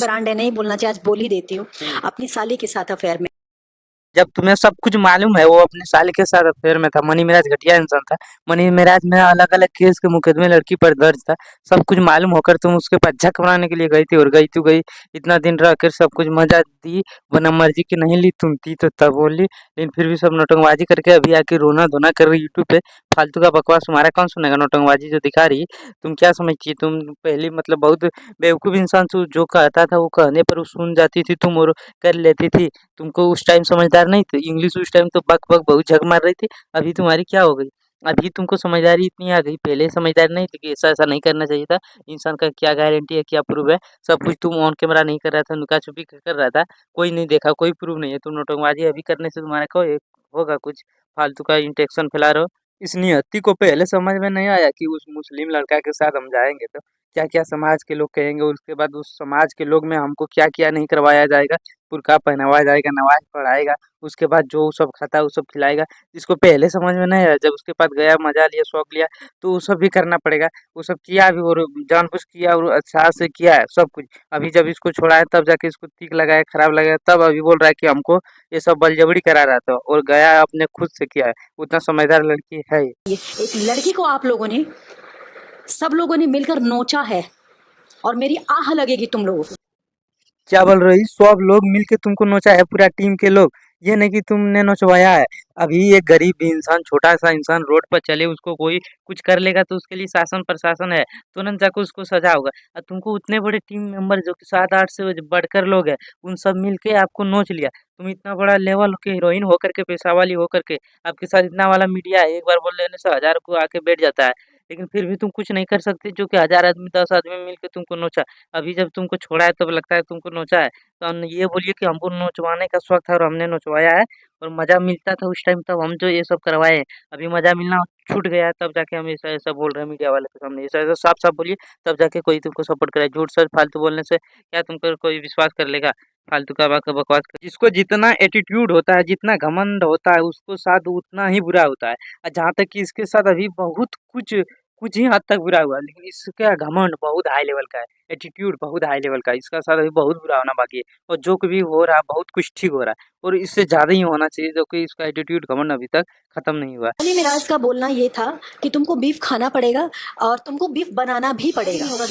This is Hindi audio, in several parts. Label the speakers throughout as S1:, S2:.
S1: बरांडे नहीं बोलना चाहिए, आज बोल ही देती हूँ। अपनी साली के साथ अफेयर में।
S2: जब तुम्हें सब कुछ मालूम है, वो अपने साले के साथ अफेयर में था। मनी मिराज घटिया इंसान था। मनी मिराज में अलग अलग केस के मुकदमे लड़की पर दर्ज था। सब कुछ मालूम होकर तुम उसके पास झक बनाने के लिए गई थी, और गई तो गई। इतना दिन रह कर सब कुछ मजा दी, वरना मर्जी की नहीं ली। तुम थी तो तब बोली, लेकिन फिर भी सब नौटंकबाजी करके अभी आके रोना धोना कर रही यूट्यूब पे। फालतू का बकवास तुम्हारा कौन सुनेगा? नौटंकबाजी जो दिखा रही, तुम क्या समझती? तुम पहली मतलब बहुत बेवकूफ इंसान थी। जो कहता था वो कहने पर वो सुन जाती थी तुम, और कर लेती थी। तुमको उस टाइम समझदार नहीं थे। इंग्लिश उस टाइम तो बक बक बहुत झक मार रही थी। अभी तुम्हारी क्या हो गई? अभी तुमको समझदारी इतनी आ गई, पहले समझदारी नहीं थी कि ऐसा ऐसा नहीं करना चाहिए था। इंसान का क्या गारंटी है, क्या प्रूफ है? सब कुछ तुम ऑन कैमरा नहीं कर रहा था, नुका छुपी कर रहा था। कोई नहीं देखा, कोई प्रूफ नहीं है। तुम नौटंकबाजी अभी करने से तुम्हारा कोई होगा कुछ? फालतू का इंटेक्शन फैला रहे हो। इस नियति को पहले समझ में नहीं आया कि उस मुस्लिम लड़का के साथ हम जाएंगे तो क्या क्या समाज के लोग कहेंगे, उसके बाद उस समाज के लोग में हमको क्या क्या नहीं करवाया जाएगा। बुर्का पहनावा जाएगा, नमाज पढ़ाएगा, उसके बाद जो सब खाता है वो सब खिलाएगा। जिसको पहले समझ में नहीं आया, जब उसके पास गया, मजा लिया, शौक लिया, तो वो सब भी करना पड़ेगा। वो सब किया भी, और जानबूझ किया, और अच्छा से किया है सब कुछ। अभी जब इसको छोड़ा है तब जाके इसको तीक लगाया, खराब लगा, तब अभी बोल रहा है कि हमको ये सब बलजबरी करा रहा था, और गया अपने खुद से किया है। उतना समझदार लड़की है ये।
S1: एक लड़की को आप लोगों ने, सब लोगों ने मिलकर नोचा है, और मेरी आह लगेगी तुम लोगों को।
S2: क्या बोल रही? सब लोग मिलके तुमको नोचा है, पूरा टीम के लोग? ये नहीं कि तुमने नोचवाया है। अभी एक गरीब इंसान, छोटा सा इंसान रोड पर चले, उसको कोई कुछ कर लेगा तो उसके लिए शासन प्रशासन है, तुरंत जाकर उसको सजा होगा। और तुमको उतने बड़े टीम मेंबर जो कि 7-8 से बढ़कर लोग हैं, उन सब मिलके आपको नोच लिया। तुम इतना बड़ा लेवल के हीरोइन होकर के, पैसा वाली होकर के, आपके साथ इतना वाला मीडिया है, एक बार बोल देने से 1000 को आके बैठ जाता है। लेकिन फिर भी तुम कुछ नहीं कर सकते, जो कि 1000 आदमी, 10 आदमी मिलकर तुमको नोचा। अभी जब तुमको छोड़ा है तब लगता है तुमको नोचा है। तो हम ये बोलिए कि हमको नोचवाने का शौक था और हमने नोचवाया है, और मज़ा मिलता था उस टाइम, तब हम जो ये सब करवाए हैं। अभी मज़ा मिलना छूट गया है, तब जाके हम ऐसा-ऐसा बोल रहे हैं मीडिया वाले के सामने। ऐसा-ऐसा साफ-साफ बोलिए, तब जाके कोई तुमको सपोर्ट करे। झूठ-सच फालतू बोलने से क्या तुम पर कोई विश्वास कर लेगा? फालतू का बकवास कर, जिसको जितना एटीट्यूड होता है, जितना घमंड होता है, उसको साथ उतना ही बुरा होता है। जहाँ तक कि इसके साथ अभी बहुत कुछ कुछ ही हद तक बुरा हुआ, लेकिन इसका घमंड बहुत हाई लेवल का है, एटीट्यूड बहुत हाई लेवल का है। इसका साथ अभी बहुत बुरा होना बाकी है, और जो कुछ भी हो रहा है, बहुत कुछ ठीक हो रहा है, और इससे ज़्यादा ही होना चाहिए, जो कि इसका एटीट्यूड घमंड अभी तक खत्म नहीं हुआ है।
S1: मनी मिराज का बोलना ये था कि तुमको बीफ खाना पड़ेगा, और तुमको बीफ बनाना भी पड़ेगा।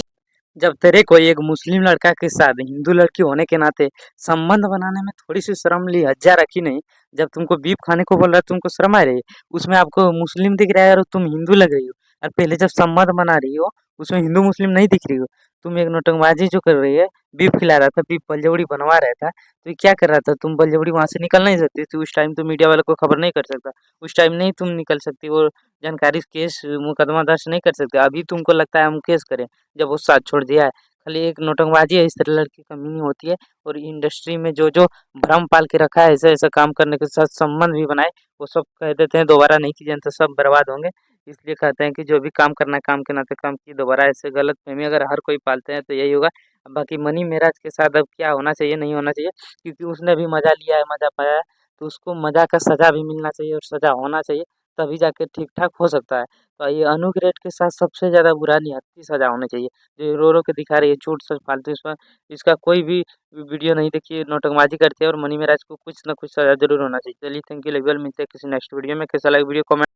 S2: जब तेरे को एक मुस्लिम लड़का के साथ हिंदू लड़की होने के नाते संबंध बनाने में थोड़ी सी शर्म लिहज्जा रखी नहीं? जब तुमको बीफ खाने को बोल रहा है, तुमको शर्म आ रही है? उसमें आपको मुस्लिम दिख रहा है और तुम हिंदू लग रही हो। और पहले जब संबंध बना रही हो, उसमें हिंदू मुस्लिम नहीं दिख रही हो। तुम एक नौटंकबाजी जो कर रही है, बीफ खिला रहा था, बीफ बलजोड़ी बनवा रहा था, तो ये क्या कर रहा था? तुम बलजोड़ी वहां से निकल नहीं सकती थी उस टाइम? तो मीडिया वालों को खबर नहीं कर सकता उस टाइम? नहीं तुम निकल सकती वो जानकारी, केस मुकदमा दर्ज नहीं कर सकते। अभी तुमको लगता है हम केस करें, जब वो साथ छोड़ दिया है? खाली एक नौटंकबाजी है, इस तरह लड़की कमीनी होती है। और इंडस्ट्री में जो जो भ्रम पाल के रखा है, ऐसा ऐसा काम करने के साथ संबंध भी बनाए, वो सब कह देते हैं दोबारा नहीं कीजिए, तो सब बर्बाद होंगे। इसलिए कहते हैं कि जो भी काम करना है, काम के नाते काम की, दोबारा ऐसे गलत फहमी अगर हर कोई पालते हैं तो यही होगा। बाकी मनी मेराज के साथ अब क्या होना चाहिए, नहीं होना चाहिए, क्योंकि उसने भी मजा लिया है, मजा पाया है, तो उसको मजा का सजा भी मिलना चाहिए, और सजा होना चाहिए, तभी जाके ठीक ठाक हो सकता है। तो ये अनुग्रेड के साथ सबसे ज्यादा बुरा निहत्थी सजा होनी चाहिए। जो रो के दिखा रही है झूठ सच फालतू, इसमें इसका कोई भी वीडियो नहीं देखिए, नौटंकबाजी करते हैं, और मनी मेराज को कुछ ना कुछ सजा जरूर होना चाहिए। चलिए, थैंक यू, मिलते हैं किसी नेक्स्ट वीडियो में। कैसा लगा वीडियो कमेंट